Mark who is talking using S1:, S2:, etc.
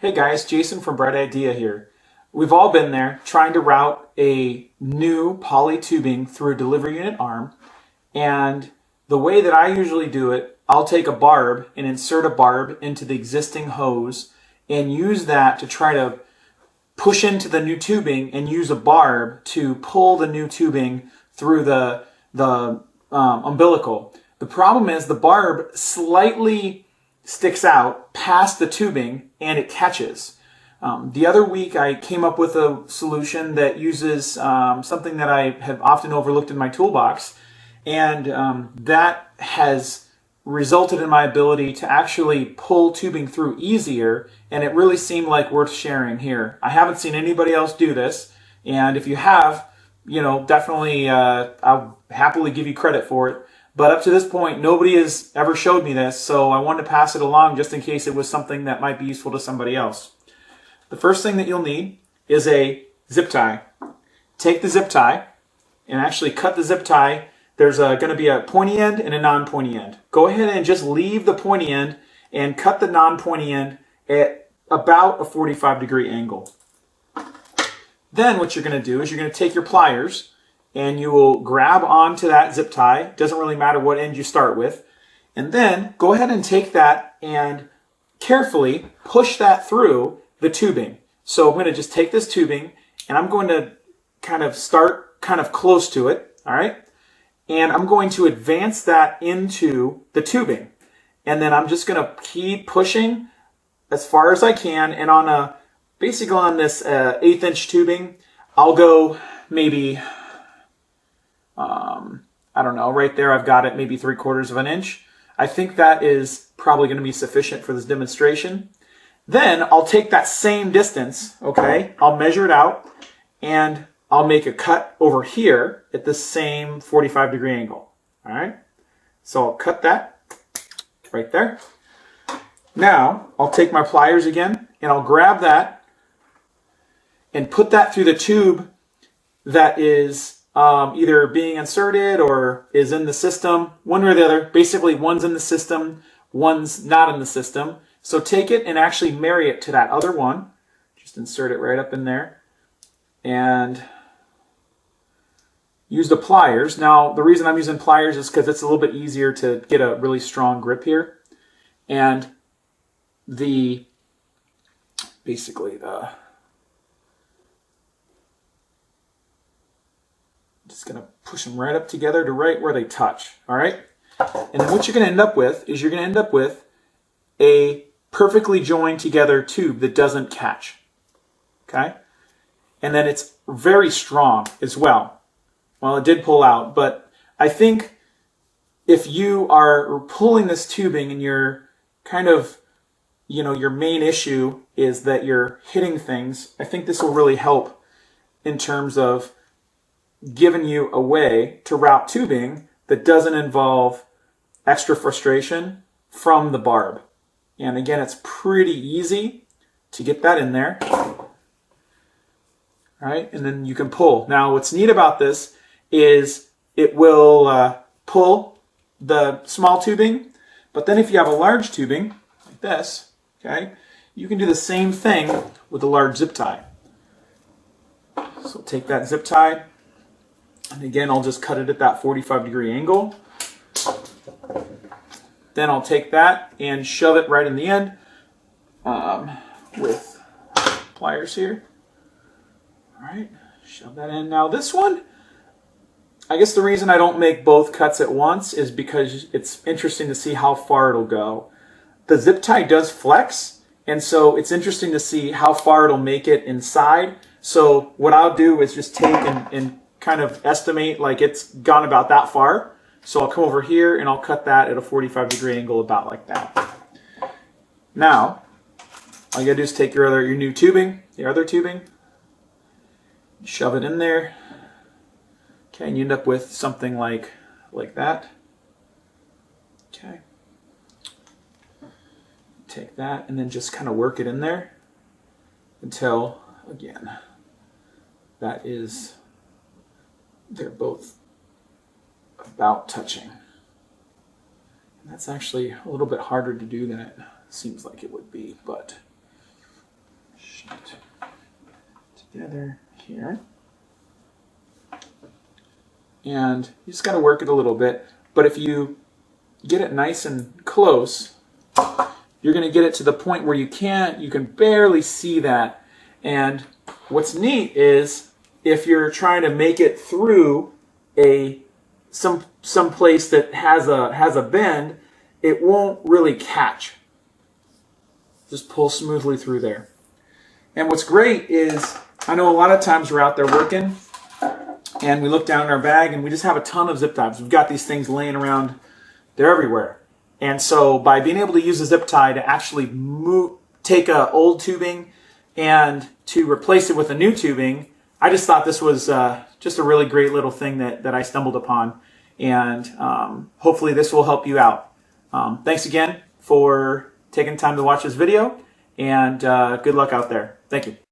S1: Hey guys, Jason from Bright Idea here. We've all been there trying to route a new poly tubing through a delivery unit arm, and the way that I usually do it, I'll take a barb and insert a barb into the existing hose and use that to try to push into the new tubing and use a barb to pull the new tubing through the umbilical. The problem is the barb slightly sticks out past the tubing and it catches. The other week I came up with a solution that uses something that I have often overlooked in my toolbox, and that has resulted in my ability to actually pull tubing through easier, and it really seemed like worth sharing here. I haven't seen anybody else do this, and if you have, definitely I'll happily give you credit for it. But up to this point, nobody has ever showed me this, so I wanted to pass it along just in case it was something that might be useful to somebody else. The first thing that you'll need is a zip tie. Take the zip tie and actually cut the zip tie. There's going to be a pointy end and a non-pointy end. Go ahead and just leave the pointy end and cut the non-pointy end at about a 45-degree angle. Then what you're going to do is you're going to take your pliers and you will grab onto that zip tie. It doesn't really matter what end you start with. And then go ahead and take that and carefully push that through the tubing. So I'm going to just take this tubing and I'm going to kind of start kind of close to it, all right? And I'm going to advance that into the tubing. And then I'm just going to keep pushing as far as I can. And basically on this 1/8 inch tubing, I'll go maybe, I don't know, right there I've got it maybe 3/4 of an inch. I think that is probably going to be sufficient for this demonstration. Then I'll take that same distance, okay, I'll measure it out, and I'll make a cut over here at the same 45-degree angle, all right? So I'll cut that right there. Now I'll take my pliers again, and I'll grab that and put that through the tube that is either being inserted or is in the system, one or the other. Basically, one's in the system, one's not in the system. So take it and actually marry it to that other one. Just insert it right up in there. And use the pliers. Now, the reason I'm using pliers is because it's a little bit easier to get a really strong grip here. And just going to push them right up together to right where they touch, all right? And then what you're going to end up with is a perfectly joined together tube that doesn't catch, okay? And then it's very strong as well. Well, it did pull out, but I think if you are pulling this tubing and you're kind of, your main issue is that you're hitting things, I think this will really help in terms of giving you a way to route tubing that doesn't involve extra frustration from the barb. And again, it's pretty easy to get that in there. All right, and then you can pull. Now, what's neat about this is it will pull the small tubing, but then if you have a large tubing, like this, okay, you can do the same thing with a large zip tie. So take that zip tie, and again, I'll just cut it at that 45-degree angle. Then I'll take that and shove it right in the end with pliers here. All right, shove that in. Now this one, I guess the reason I don't make both cuts at once is because it's interesting to see how far it'll go. The zip tie does flex, and so it's interesting to see how far it'll make it inside. So what I'll do is just take and kind of estimate like it's gone about that far. So I'll come over here and I'll cut that at a 45-degree angle about like that. Now, all you gotta do is take your new tubing, your other tubing, shove it in there. Okay, and you end up with something like that. Okay. Take that and then just kind of work it in there until, again, they're both about touching. And that's actually a little bit harder to do than it seems like it would be, but together here. And you just got to work it a little bit. But if you get it nice and close, you're going to get it to the point where you can barely see that. And what's neat is if you're trying to make it through some place that has a bend, it won't really catch. Just pull smoothly through there. And what's great is, I know a lot of times we're out there working and we look down in our bag and we just have a ton of zip ties. We've got these things laying around, they're everywhere. And so by being able to use a zip tie to actually take a old tubing and to replace it with a new tubing, I just thought this was just a really great little thing that I stumbled upon. And hopefully this will help you out. Thanks again for taking time to watch this video, and good luck out there. Thank you.